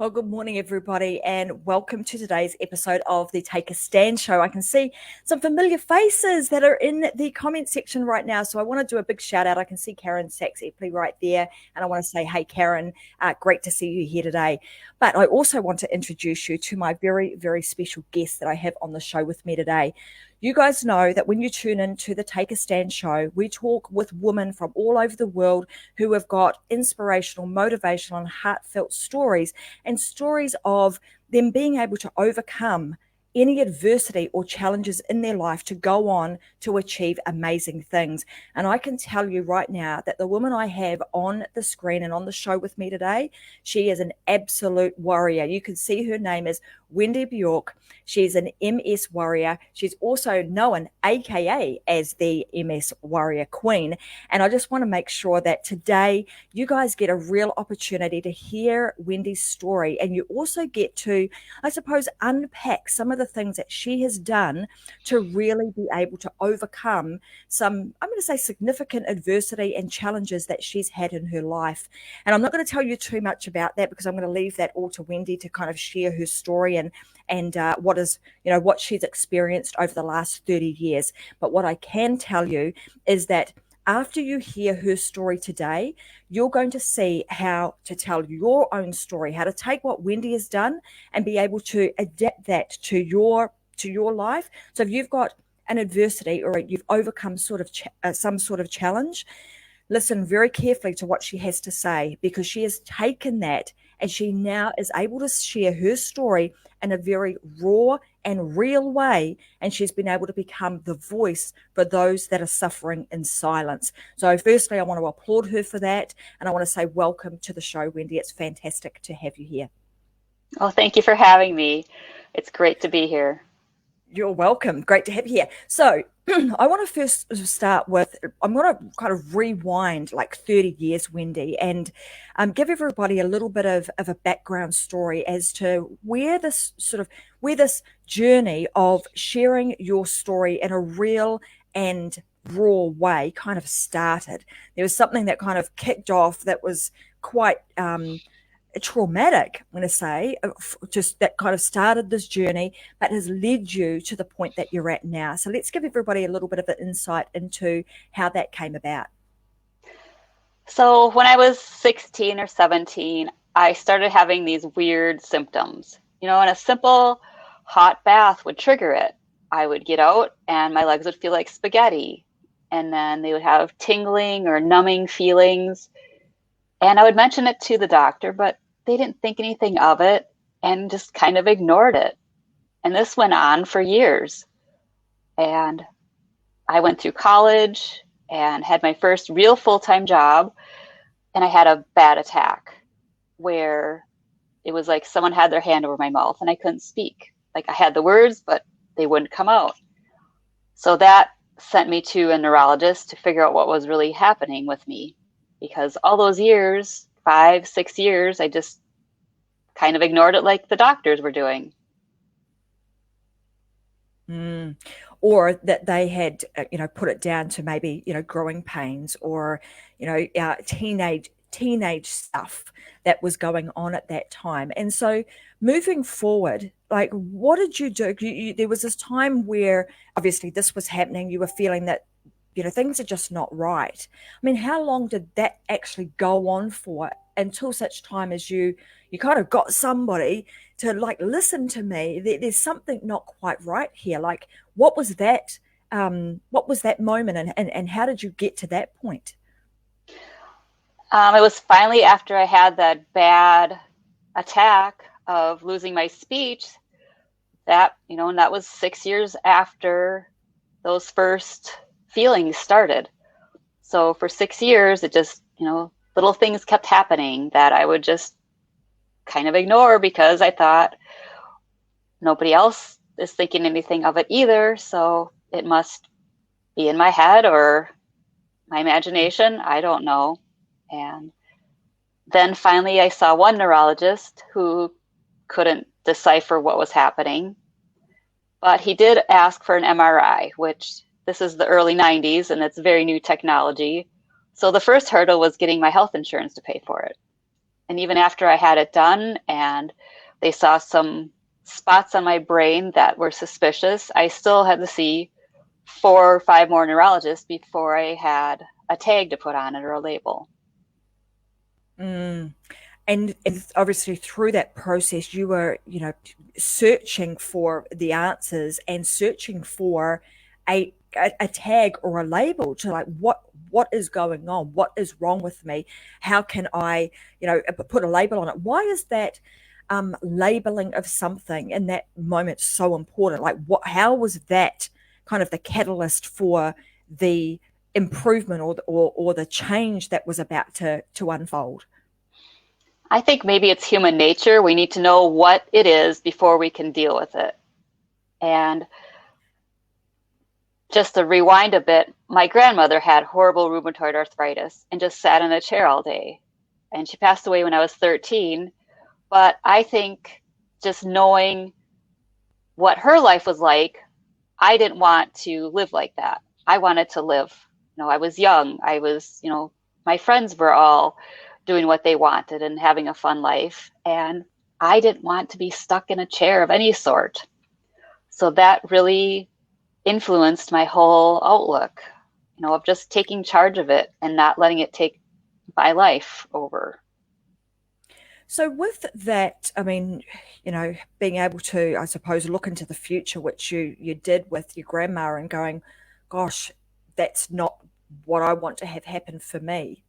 Well, good morning, everybody, and welcome to today's episode of the Take a Stand show. I can see some familiar faces that are in the comment section right now, so I want to do a big shout out. I can see Karen Sachs-Epley right there, and I want to say, hey, Karen, great to see you here today. But I also want to introduce you to my very, very special guest that I have on the show with me today. You guys know that when you tune into the Take a Stand show, we talk with women from all over the world who have got inspirational, motivational, and heartfelt stories, and stories of them being able to overcome any adversity or challenges in their life to go on to achieve amazing things. And I can tell you right now that the woman I have on the screen and on the show with me today, she is an absolute warrior. You can see her name is Wendy Bjork. She's an MS warrior. She's also known, AKA, as the MS Warrior Queen. And I just want to make sure that today you guys get a real opportunity to hear Wendy's story. And you also get to, I suppose, unpack some of the things that she has done to really be able to overcome some, I'm going to say, significant adversity and challenges that she's had in her life. And I'm not going to tell you too much about that because I'm going to leave that all to Wendy to kind of share her story and what she's experienced over the last 30 years. But what I can tell you is that after you hear her story today, you're going to see how to tell your own story, how to take what Wendy has done and be able to adapt that to your life. So if you've got an adversity or you've overcome some sort of challenge, listen very carefully to what she has to say, because she has taken that and she now is able to share her story in a very raw and real way. And she's been able to become the voice for those that are suffering in silence. So firstly, I want to applaud her for that. And I want to say welcome to the show, Wendy. It's fantastic to have you here. Oh, thank you for having me. It's great to be here. You're welcome. Great to have you here. So I want to first start with, I'm going to kind of rewind like 30 years, Wendy, and give everybody a little bit of a background story as to where this journey of sharing your story in a real and raw way kind of started. There was something that kind of kicked off that was quite traumatic, I'm going to say, just that kind of started this journey, but has led you to the point that you're at now. So let's give everybody a little bit of an insight into how that came about. So when I was 16 or 17, I started having these weird symptoms. And a simple hot bath would trigger it. I would get out and my legs would feel like spaghetti. And then they would have tingling or numbing feelings. And I would mention it to the doctor, but they didn't think anything of it and just kind of ignored it. And this went on for years. And I went through college and had my first real full-time job. And I had a bad attack where it was like someone had their hand over my mouth and I couldn't speak. Like I had the words, but they wouldn't come out. So that sent me to a neurologist to figure out what was really happening with me. Because all those years, 5-6 years, I just kind of ignored it like the doctors were doing. Or that they had, put it down to maybe, growing pains or, teenage stuff that was going on at that time. And so moving forward, like, what did you do? There was this time where obviously this was happening. You were feeling that, things are just not right. I mean, how long did that actually go on for until such time as you kind of got somebody to like, listen to me, there's something not quite right here. Like, what was that moment and how did you get to that point? It was finally after I had that bad attack of losing my speech that, and that was 6 years after those first feelings started. So for 6 years, it just, little things kept happening that I would just kind of ignore because I thought nobody else is thinking anything of it either. So it must be in my head or my imagination. I don't know. And then finally I saw one neurologist who couldn't decipher what was happening, but he did ask for an MRI, which this is the early 90s and it's very new technology. So the first hurdle was getting my health insurance to pay for it. And even after I had it done and they saw some spots on my brain that were suspicious, I still had to see 4 or 5 more neurologists before I had a tag to put on it or a label. Mm. And obviously through that process, you were, searching for the answers and searching for a tag or a label to like what is going on, what is wrong with me, how can I, put a label on it. Why is that labeling of something in that moment so important? Like how was that kind of the catalyst for the improvement or the change that was about to unfold? I think maybe it's human nature. We need to know what it is before we can deal with it. And just to rewind a bit, my grandmother had horrible rheumatoid arthritis and just sat in a chair all day. And she passed away when I was 13. But I think just knowing what her life was like, I didn't want to live like that. I wanted to live. I was young. My friends were all doing what they wanted and having a fun life. And I didn't want to be stuck in a chair of any sort. So that really influenced my whole outlook, of just taking charge of it and not letting it take my life over. So with that, I mean, being able to, I suppose, look into the future, which you did with your grandma, and going, gosh, that's not what I want to have happen for me.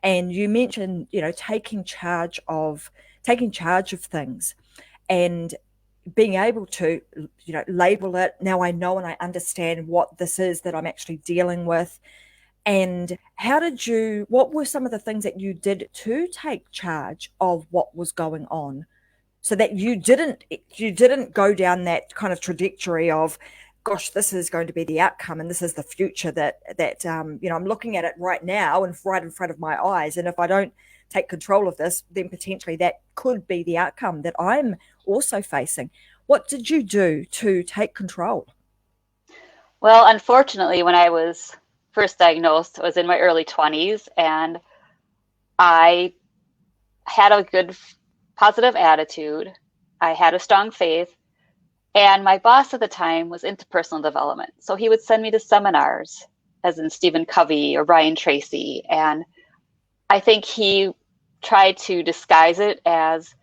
And you mentioned, taking charge of things and being able to, label it. Now I know and I understand what this is that I'm actually dealing with. And what were some of the things that you did to take charge of what was going on, so that you didn't go down that kind of trajectory of, gosh, this is going to be the outcome and this is the future that I'm looking at it right now and right in front of my eyes, and if I don't take control of this, then potentially that could be the outcome that I'm also facing. What did you do to take control? Well, unfortunately, when I was first diagnosed, I was in my early 20s, and I had a good positive attitude. I had a strong faith. And my boss at the time was into personal development. So he would send me to seminars, as in Stephen Covey or Brian Tracy. And I think he tried to disguise it as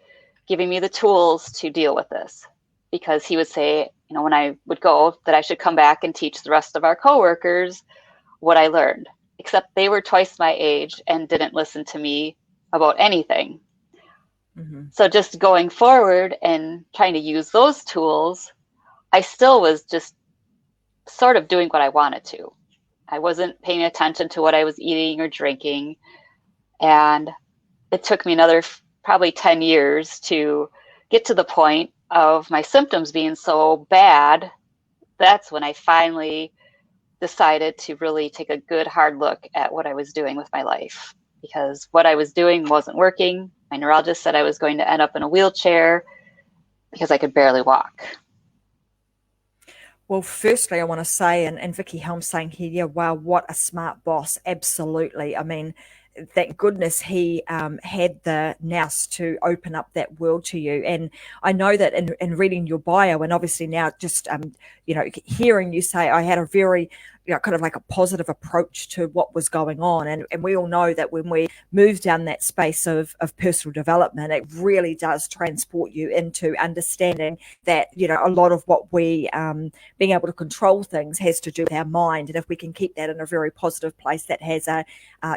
giving me the tools to deal with this. Because he would say, when I would go, that I should come back and teach the rest of our coworkers what I learned. Except they were twice my age and didn't listen to me about anything. Mm-hmm. So just going forward and trying to use those tools, I still was just sort of doing what I wanted to. I wasn't paying attention to what I was eating or drinking. And it took me another probably 10 years to get to the point of my symptoms being so bad. That's when I finally decided to really take a good hard look at what I was doing with my life, because what I was doing wasn't working. My neurologist said I was going to end up in a wheelchair because I could barely walk. Well, firstly, I want to say, and Vicky Helm's saying here, yeah, wow, what a smart boss. Absolutely. I mean, thank goodness he had the nous to open up that world to you. And I know that in reading your bio, and obviously now just, hearing you say, I had a very, kind of like a positive approach to what was going on. And we all know that when we move down that space of personal development, it really does transport you into understanding that, a lot of what we, being able to control things has to do with our mind. And if we can keep that in a very positive place, that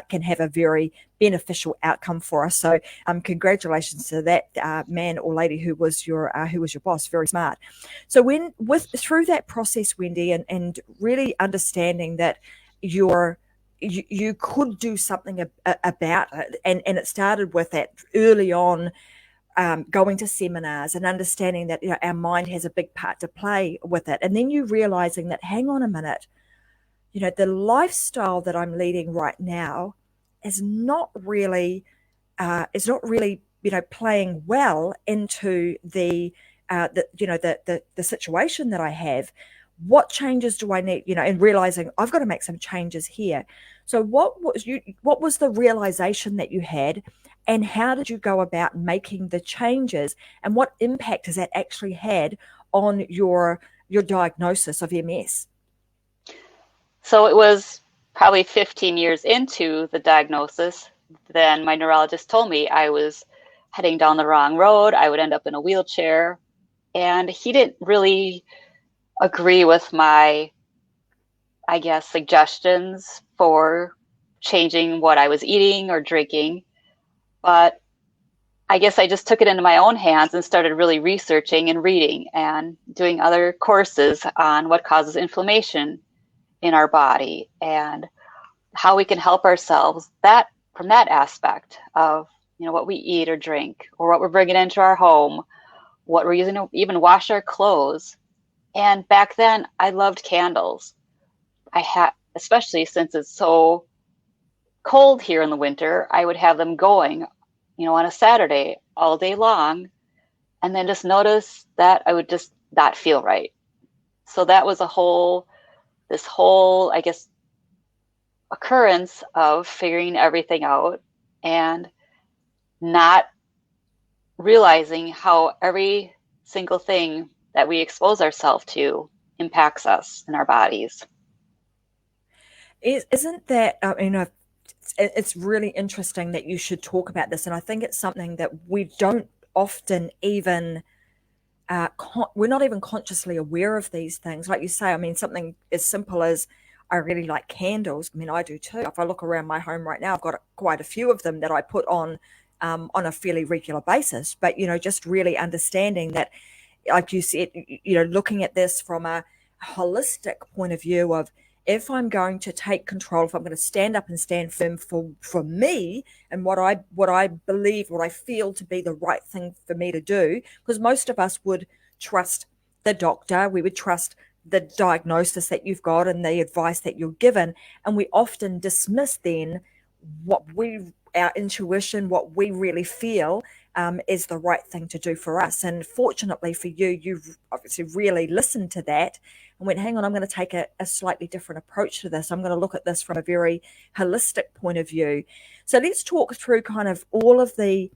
can have a very beneficial outcome for us. So congratulations to that man or lady who was your boss. Very smart. So through that process, Wendy, and really understanding that you could do something about it, and it started with that early on, going to seminars and understanding that our mind has a big part to play with it, and then you realizing that, hang on a minute, the lifestyle that I'm leading right now is not really playing well into the situation that I have. What changes do I need? And realizing I've got to make some changes here. So what was the realization that you had, and how did you go about making the changes, and what impact has that actually had on your diagnosis of MS? So it was probably 15 years into the diagnosis, then my neurologist told me I was heading down the wrong road. I would end up in a wheelchair. And he didn't really agree with my, I guess, suggestions for changing what I was eating or drinking. But I guess I just took it into my own hands and started really researching and reading and doing other courses on what causes inflammation in our body and how we can help ourselves that from that aspect of what we eat or drink or what we're bringing into our home, what we're using to even wash our clothes. And back then I loved candles. I had, especially since it's so cold here in the winter, I would have them going, on a Saturday all day long, and then just notice that I would just not feel right. So that was this whole, I guess, occurrence of figuring everything out and not realizing how every single thing that we expose ourselves to impacts us in our bodies. Isn't that, it's really interesting that you should talk about this. And I think it's something that we don't often even, we're not even consciously aware of these things. Like you say, I mean, something as simple as I really like candles. I mean, I do too. If I look around my home right now, I've got quite a few of them that I put on a fairly regular basis. But, just really understanding that, like you said, looking at this from a holistic point of view of, if I'm going to take control, if I'm going to stand up and stand firm for me and what I believe, what I feel to be the right thing for me to do, because most of us would trust the doctor, we would trust the diagnosis that you've got and the advice that you're given, and we often dismiss then our intuition, what we really feel is the right thing to do for us. And fortunately for you, you've obviously really listened to that and went, hang on, I'm going to take a slightly different approach to this. I'm going to look at this from a very holistic point of view. So let's talk through kind of all of the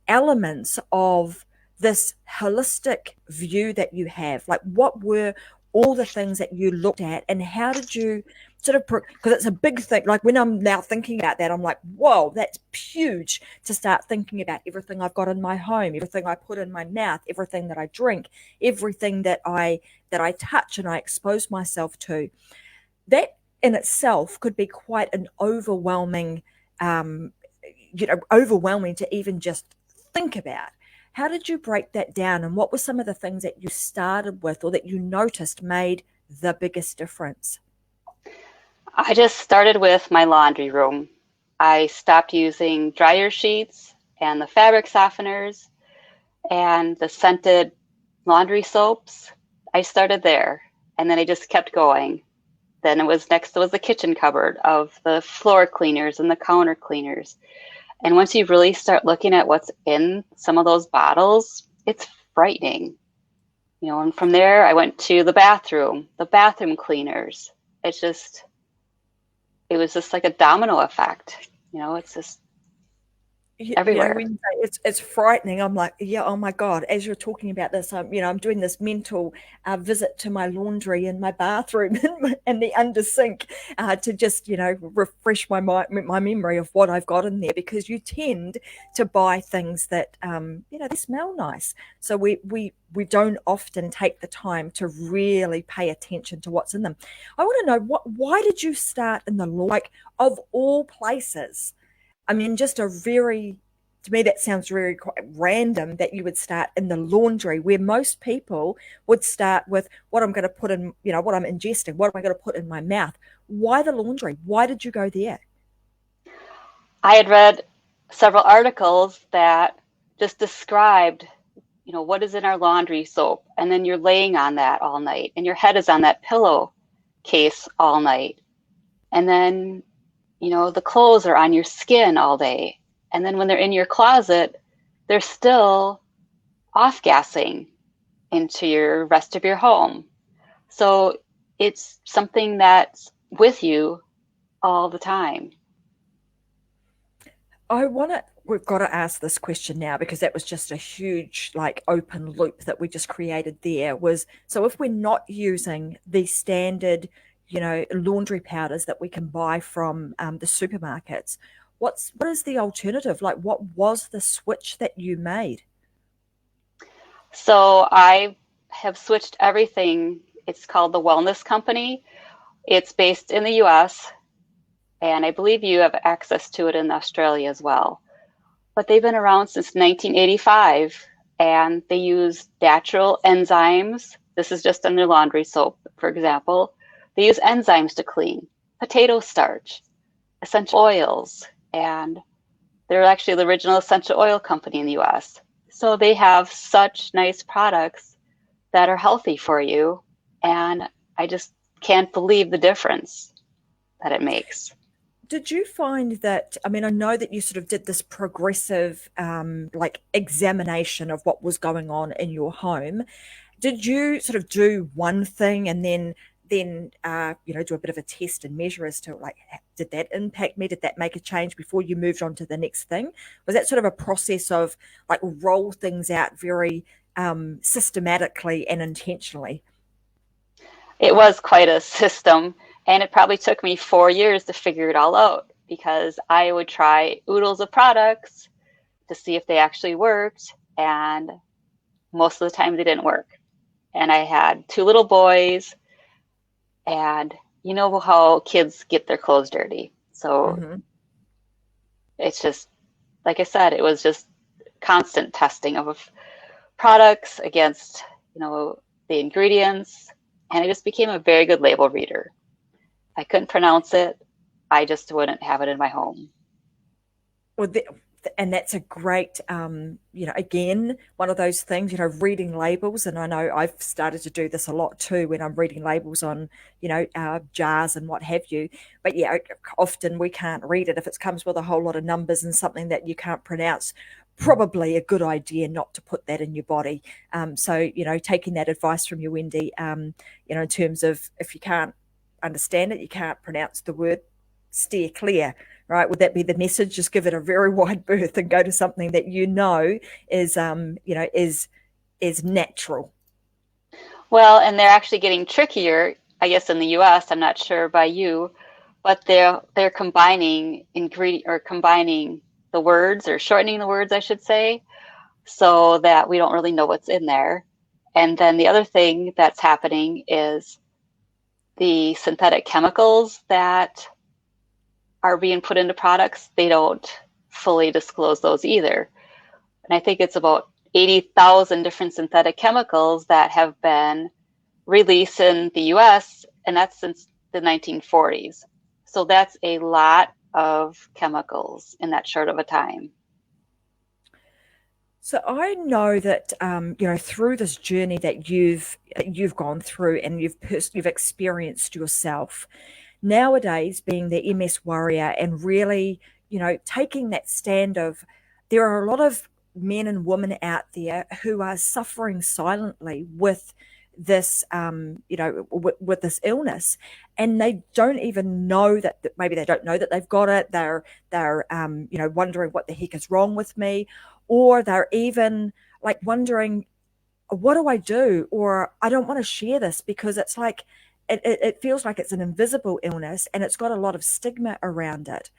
elements of this holistic view that you have. Like, what were all the things that you looked at, and how did you sort of, because it's a big thing. Like, when I'm now thinking about that, I'm like, whoa, that's huge to start thinking about everything I've got in my home, everything I put in my mouth, everything that I drink, everything that I touch and I expose myself to. That in itself could be quite an overwhelming, overwhelming to even just think about. How did you break that down, and what were some of the things that you started with or that you noticed made the biggest difference? I just started with my laundry room. I stopped using dryer sheets and the fabric softeners and the scented laundry soaps. I started there, and then I just kept going. Then it was the kitchen cupboard of the floor cleaners and the counter cleaners. And once you really start looking at what's in some of those bottles, it's frightening. And from there I went to the bathroom cleaners. It was just like a domino effect. It's just everywhere. When you say it's frightening, I'm like, yeah, oh my God, as you're talking about this, I'm doing this mental visit to my laundry and my bathroom and the under sink to just, refresh my memory of what I've got in there, because you tend to buy things that, they smell nice. So we don't often take the time to really pay attention to what's in them. I want to know, why did you start in the, like, of all places? I mean, to me, that sounds very quite random that you would start in the laundry, where most people would start with what I'm going to put in, what I'm ingesting, what am I going to put in my mouth? Why the laundry? Why did you go there? I had read several articles that just described, what is in our laundry soap. And then you're laying on that all night and your head is on that pillow case all night. And then the clothes are on your skin all day. And then when they're in your closet, they're still off-gassing into your rest of your home. So it's something that's with you all the time. We've got to ask this question now because that was just a huge, like, open loop that we just created there. So if we're not using the standard, laundry powders that we can buy from the supermarkets, what is the alternative? Like, what was the switch that you made? So I have switched everything. It's called the Wellness Company. It's based in the US, and I believe you have access to it in Australia as well. But they've been around since 1985, and they use natural enzymes. This is just in their laundry soap, for example. They use enzymes to clean potato starch, essential oils, and they're actually the original essential oil company in the US. So they have such nice products that are healthy for you. And I just can't believe the difference that it makes. Did you find that? I mean, I know that you sort of did this progressive, like, examination of what was going on in your home. Did you sort of do one thing and then do a bit of a test and measure as to, like, did that impact me? Did that make a change before you moved on to the next thing? Was that sort of a process of, like, roll things out very systematically and intentionally? It was quite a system, and it probably took me 4 years to figure it all out because I would try oodles of products to see if they actually worked, and most of the time they didn't work. And I had two little boys, and you know how kids get their clothes dirty. So Hmm. it's just, like I said, it was just constant testing of products against, you know, the ingredients, and I just became a very good label reader. I couldn't pronounce it. I just wouldn't have it in my home. Well, and that's a great, again, one of those things, reading labels. And I know I've started to do this a lot too when I'm reading labels on, jars and what have you. But yeah, often we can't read it. If it comes with a whole lot of numbers and something that you can't pronounce, probably a good idea not to put that in your body. So, taking that advice from you, Wendy, in terms of, if you can't understand it, you can't pronounce the word, steer clear, right? Would that be the message? Just give it a very wide berth and go to something that is is natural. Well, and they're actually getting trickier, I guess, in the US. I'm not sure by you, but they're combining combining the words, or shortening the words, I should say, so that we don't really know what's in there. And then the other thing that's happening is the synthetic chemicals that are being put into products, they don't fully disclose those either. And I think it's about 80,000 different synthetic chemicals that have been released in the US, and that's since the 1940s. So that's a lot of chemicals in that short of a time. So I know that through this journey that you've gone through and you've experienced yourself, nowadays being the MS warrior and really, taking that stand of, there are a lot of men and women out there who are suffering silently with this, with this illness, and they don't even know that maybe they don't know that they've got it. They're wondering what the heck is wrong with me, or they're even like wondering, what do I do? Or I don't want to share this because it's like, it feels like it's an invisible illness and it's got a lot of stigma around it.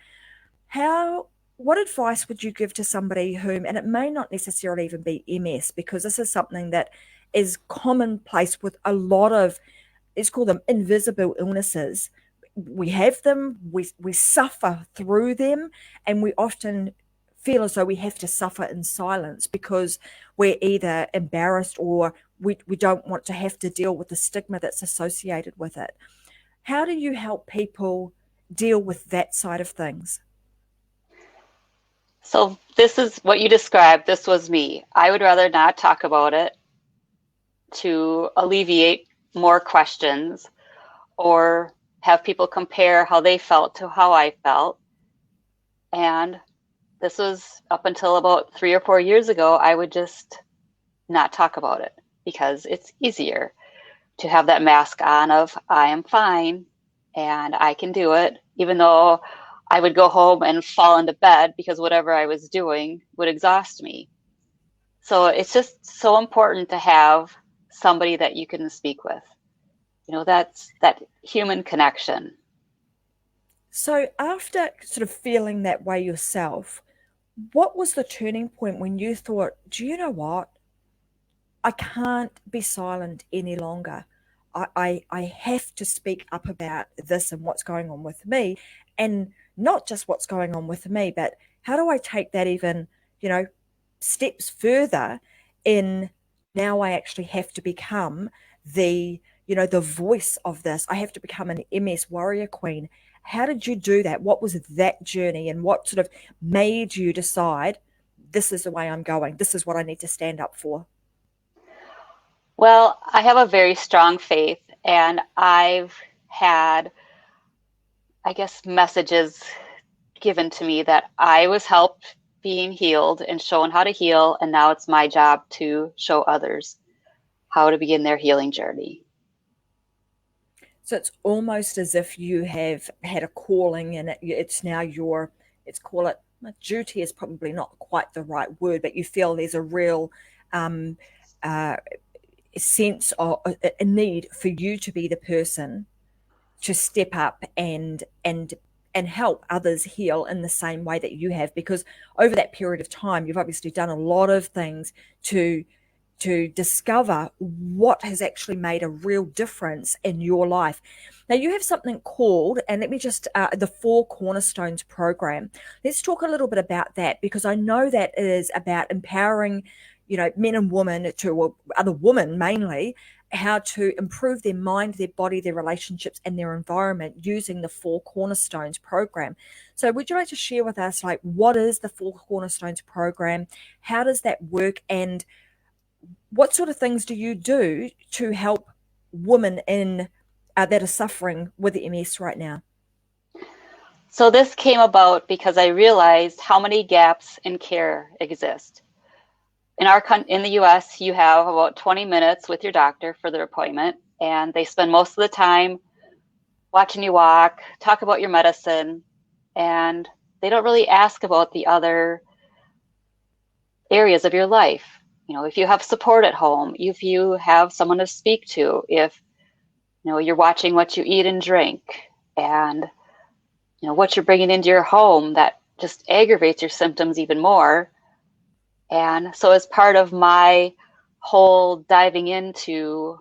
How, what advice would you give to somebody whom, and it may not necessarily even be MS, because this is something that is commonplace with a lot of, let's call them invisible illnesses. We have them, we suffer through them, and we often feel as though we have to suffer in silence because we're either embarrassed or we don't want to have to deal with the stigma that's associated with it. How do you help people deal with that side of things? So this is what you described. This was me. I would rather not talk about it to alleviate more questions, or have people compare how they felt to how I felt. And this was up until about 3 or 4 years ago. I would just not talk about it because it's easier to have that mask on of I am fine and I can do it, even though I would go home and fall into bed because whatever I was doing would exhaust me. So it's just so important to have somebody that you can speak with. That's that human connection. So after sort of feeling that way yourself, what was the turning point when you thought, do you know what? I can't be silent any longer. I have to speak up about this and what's going on with me. And not just what's going on with me, but how do I take that even, you know, steps further in now I actually have to become the voice of this. I have to become an MS warrior queen. How did you do that? What was that journey and what sort of made you decide this is the way I'm going? This is what I need to stand up for? Well, I have a very strong faith, and I've had, I guess, messages given to me that I was helped being healed and shown how to heal, and now it's my job to show others how to begin their healing journey. So it's almost as if you have had a calling and it's now it's call it, duty is probably not quite the right word, but you feel there's a real um, uh, sense of a need for you to be the person to step up and help others heal in the same way that you have, because over that period of time you've obviously done a lot of things to discover what has actually made a real difference in your life. Now you have something called, and let me just the Four Cornerstones Program. Let's talk a little bit about that, because I know that is about empowering, men and women, to other women mainly, how to improve their mind, their body, their relationships, and their environment using the Four Cornerstones Program. So would you like to share with us, like, what is the Four Cornerstones Program? How does that work? And what sort of things do you do to help women in that are suffering with the MS right now? So this came about because I realized how many gaps in care exist. In the US, you have about 20 minutes with your doctor for their appointment, and they spend most of the time watching you walk, talk about your medicine, and they don't really ask about the other areas of your life. If you have support at home, if you have someone to speak to, if you're watching what you eat and drink, and what you're bringing into your home that just aggravates your symptoms even more. And so as part of my whole diving into,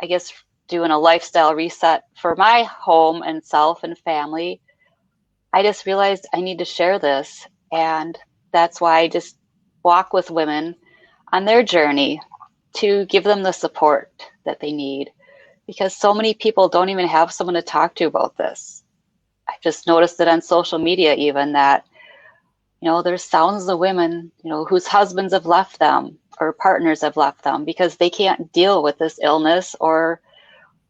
I guess, doing a lifestyle reset for my home and self and family, I just realized I need to share this. And that's why I just walk with women on their journey to give them the support that they need. Because so many people don't even have someone to talk to about this. I've just noticed it on social media even that, there's thousands of women, whose husbands have left them or partners have left them because they can't deal with this illness or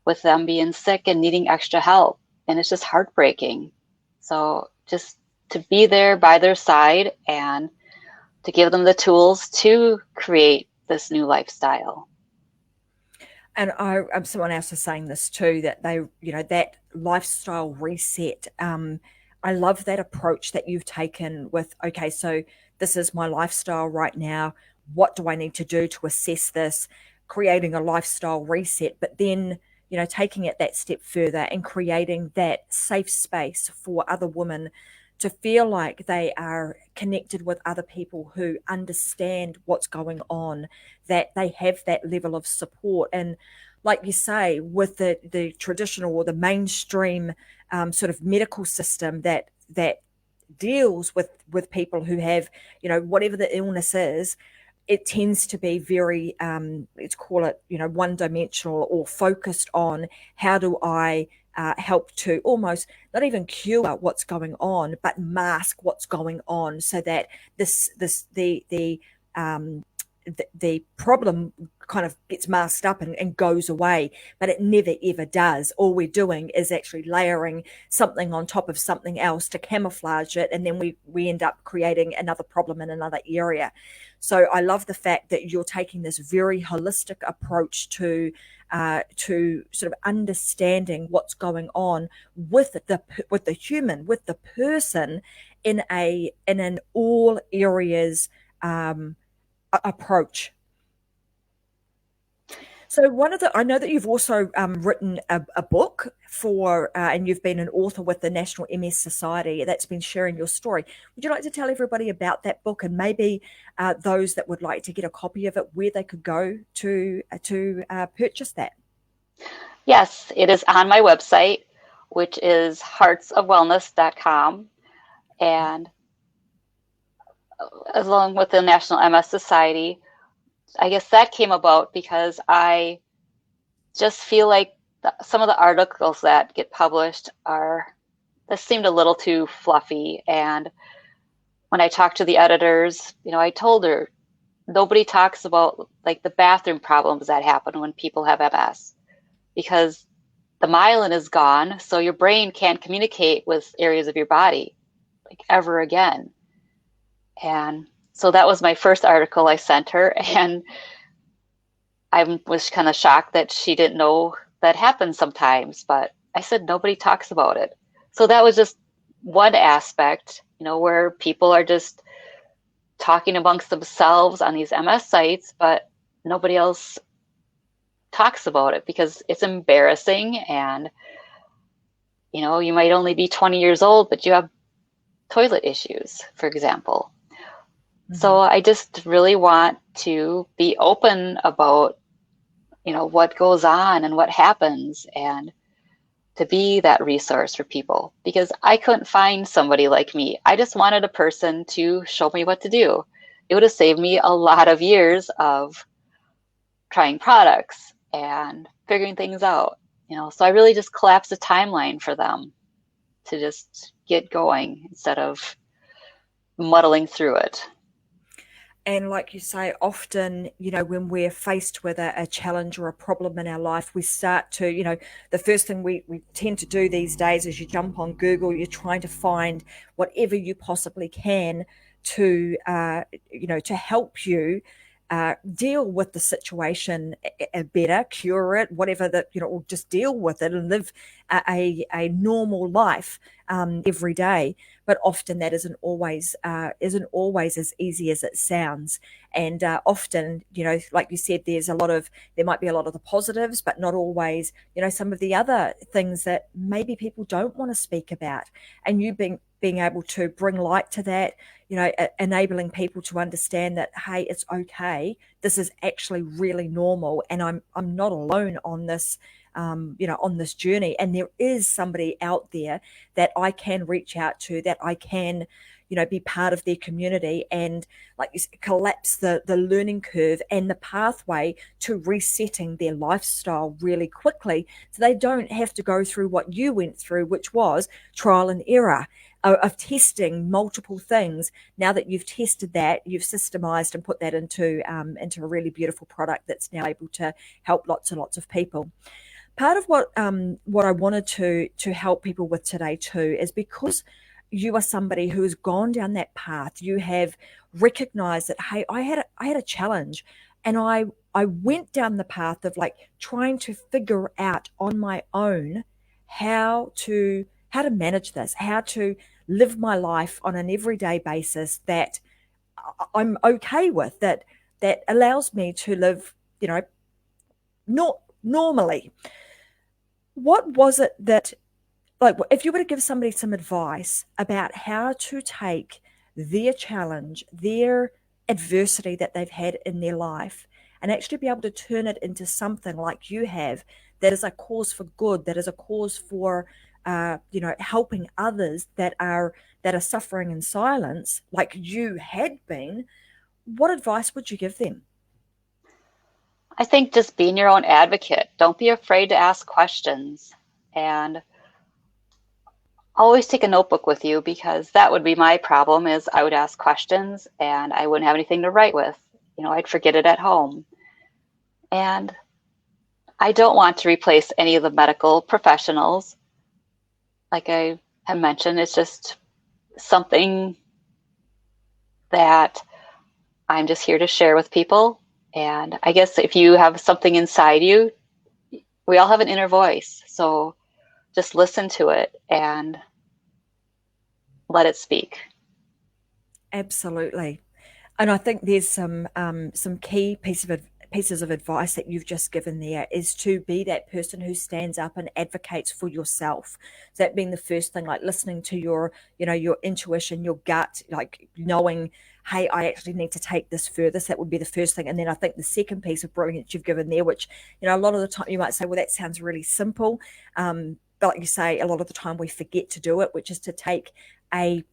with them being sick and needing extra help. And it's just heartbreaking. So just to be there by their side and to give them the tools to create this new lifestyle. And someone else is saying this too, that they, that lifestyle reset. I love that approach that you've taken with, okay, so this is my lifestyle right now. What do I need to do to assess this? Creating a lifestyle reset, but then, taking it that step further and creating that safe space for other women to feel like they are connected with other people who understand what's going on, that they have that level of support. And like you say, with the traditional or the mainstream sort of medical system that deals with people who have, whatever the illness is, it tends to be very, let's call it, one dimensional or focused on how do I help to almost not even cure what's going on, but mask what's going on, so that this the the problem kind of gets masked up and goes away, but it never ever does. All we're doing is actually layering something on top of something else to camouflage it, and then we end up creating another problem in another area. So I love the fact that you're taking this very holistic approach to sort of understanding what's going on with the human, with the person, in an all areas approach. So I know that you've also written a book and you've been an author with the National MS Society that's been sharing your story. Would you like to tell everybody about that book, and maybe those that would like to get a copy of it, where they could go to purchase that? Yes, it is on my website, which is heartsofwellness.com. And along with the National MS Society, I guess that came about because I just feel like some of the articles that get published this seemed a little too fluffy. And when I talked to the editors, I told her nobody talks about like the bathroom problems that happen when people have MS, because the myelin is gone, so your brain can't communicate with areas of your body like ever again. And so that was my first article I sent her, and I was kind of shocked that she didn't know that happens sometimes, but I said nobody talks about it. So that was just one aspect, where people are just talking amongst themselves on these MS sites, but nobody else talks about it because it's embarrassing. And, you might only be 20 years old, but you have toilet issues, for example. Mm-hmm. So I just really want to be open about, what goes on and what happens, and to be that resource for people, because I couldn't find somebody like me. I just wanted a person to show me what to do. It would have saved me a lot of years of trying products and figuring things out, so I really just collapsed the timeline for them to just get going instead of muddling through it. And like you say, often, when we're faced with a challenge or a problem in our life, we start to, the first thing we tend to do these days is you jump on Google, you're trying to find whatever you possibly can to, to help you deal with the situation better, cure it, whatever that, or just deal with it and live a normal life every day. But often that isn't always as easy as it sounds. And often, like you said, there might be a lot of the positives, but not always, some of the other things that maybe people don't want to speak about. And you being able to bring light to that, enabling people to understand that, hey, it's okay. This is actually really normal, and I'm not alone on this, on this journey. And there is somebody out there that I can reach out to, that I can, be part of their community, and like you said, collapse the learning curve and the pathway to resetting their lifestyle really quickly, so they don't have to go through what you went through, which was trial and error of testing multiple things. Now that you've tested that, you've systemized and put that into a really beautiful product that's now able to help lots and lots of people. Part of what I wanted to help people with today too is because you are somebody who has gone down that path. You have recognized that, hey, I had a challenge, and I went down the path of like trying to figure out on my own how to manage this, how to live my life on an everyday basis that I'm okay with, that allows me to live, not normally. What was it that, like, if you were to give somebody some advice about how to take their challenge, their adversity that they've had in their life, and actually be able to turn it into something like you have, that is a cause for good, that is a cause for, helping others that are suffering in silence, like you had been, what advice would you give them? I think just being your own advocate. Don't be afraid to ask questions, and always take a notebook with you, because that would be my problem, is I would ask questions and I wouldn't have anything to write with. I'd forget it at home. And I don't want to replace any of the medical professionals. Like I have mentioned, it's just something that I'm just here to share with people. And I guess if you have something inside you, we all have an inner voice. So just listen to it and let it speak. Absolutely. And I think there's some key pieces of advice that you've just given there is to be that person who stands up and advocates for yourself. So that being the first thing, like listening to your intuition, your gut, like knowing, hey, I actually need to take this further. So that would be the first thing. And then I think the second piece of brilliance you've given there, which, a lot of the time you might say, well, that sounds really simple. But like you say, a lot of the time we forget to do it, which is to take a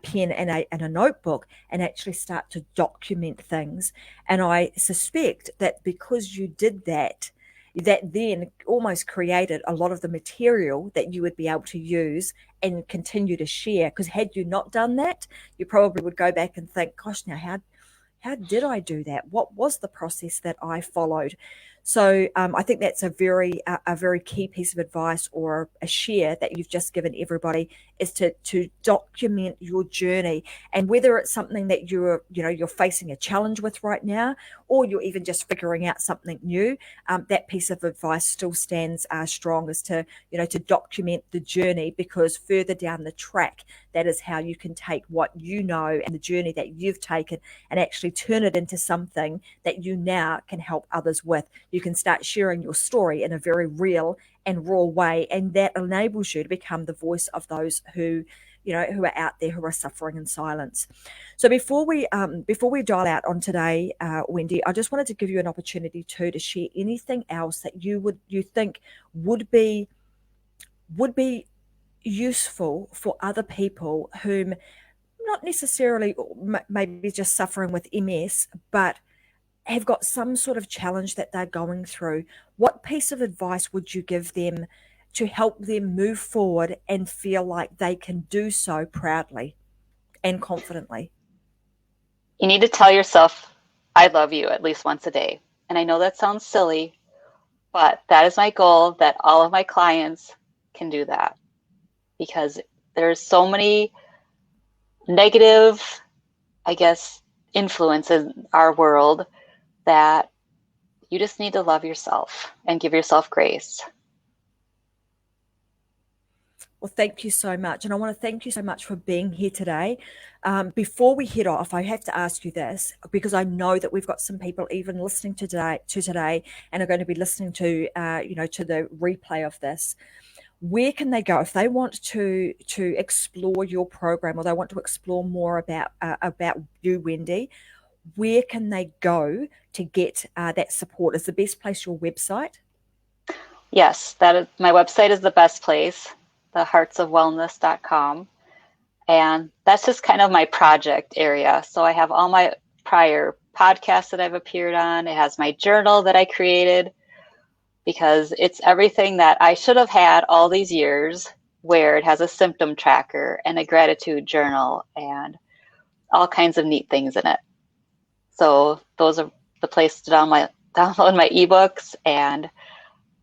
pen and a notebook and actually start to document things. And I suspect that because you did that, that then almost created a lot of the material that you would be able to use and continue to share. Because had you not done that, you probably would go back and think, gosh, now how did I do that? What was the process that I followed? So I think that's a very key piece of advice or a share that you've just given everybody is to document your journey, and whether it's something that you're facing a challenge with right now, or you're even just figuring out something new. That piece of advice still stands strong, as to document the journey, because further down the track, that is how you can take what you know and the journey that you've taken and actually turn it into something that you now can help others with. You can start sharing your story in a very real and raw way, and that enables you to become the voice of those who are out there, who are suffering in silence. So before we dial out on today, Wendy, I just wanted to give you an opportunity too to share anything else that you think would be would be useful for other people whom not necessarily maybe just suffering with MS, but have got some sort of challenge that they're going through. What piece of advice would you give them to help them move forward and feel like they can do so proudly and confidently? You need to tell yourself, I love you at least once a day. And I know that sounds silly, but that is my goal, that all of my clients can do that, because there's so many negative, I guess, influence in our world that you just need to love yourself and give yourself grace. Well, thank you so much. And I want to thank you so much for being here today. Before we head off, I have to ask you this, because I know that we've got some people even listening today and are going to be listening to the replay of this. Where can they go if they want to explore your program, or they want to explore more about you, Wendy? Where can they go to get that support? Is the best place your website? Yes, that is, my website is the best place, theheartsofwellness.com. And that's just kind of my project area. So I have all my prior podcasts that I've appeared on. It has my journal that I created, because it's everything that I should have had all these years, where it has a symptom tracker and a gratitude journal and all kinds of neat things in it. So those are the place to download my ebooks and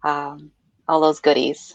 all those goodies.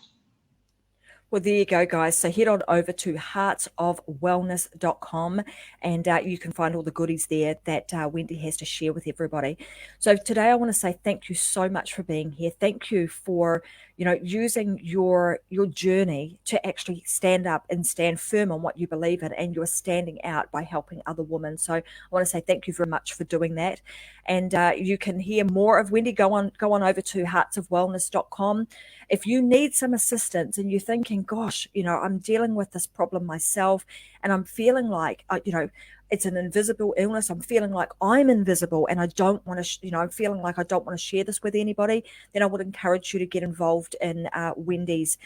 Well, there you go, guys. So head on over to heartsofwellness.com, and you can find all the goodies there that Wendy has to share with everybody. So today I want to say thank you so much for being here. Thank you for using your journey to actually stand up and stand firm on what you believe in, and you're standing out by helping other women. So I want to say thank you very much for doing that. And you can hear more of Wendy. Go on over to heartsofwellness.com. If you need some assistance and you're thinking, gosh, I'm dealing with this problem myself, and I'm feeling like, it's an invisible illness. I'm feeling like I'm invisible, and I don't want to, I'm feeling like I don't want to share this with anybody. Then I would encourage you to get involved in Wendy's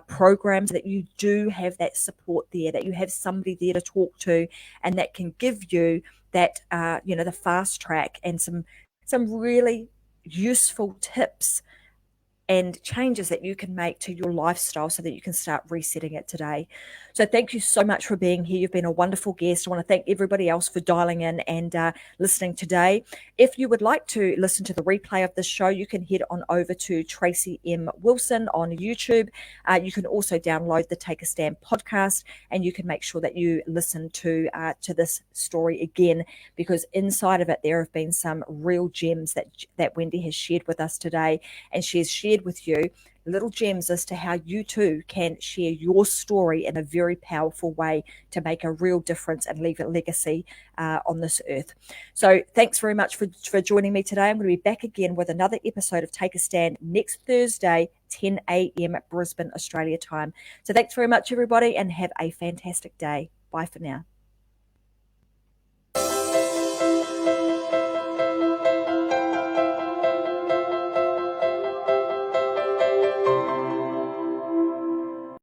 programs, so that you do have that support there, that you have somebody there to talk to, and that can give you that, the fast track and some really useful tips and changes that you can make to your lifestyle so that you can start resetting it today. So thank you so much for being here. You've been a wonderful guest. I want to thank everybody else for dialing in and listening today. If you would like to listen to the replay of this show, you can head on over to Tracy M. Wilson on YouTube. You can also download the Take a Stand podcast, and you can make sure that you listen to this story again, because inside of it there have been some real gems that Wendy has shared with us today, and she has shared with you little gems as to how you too can share your story in a very powerful way to make a real difference and leave a legacy on this earth. So thanks very much for joining me today. I'm going to be back again with another episode of Take a Stand next Thursday, 10 a.m. Brisbane, Australia time. So thanks very much, everybody, and have a fantastic day. Bye for now.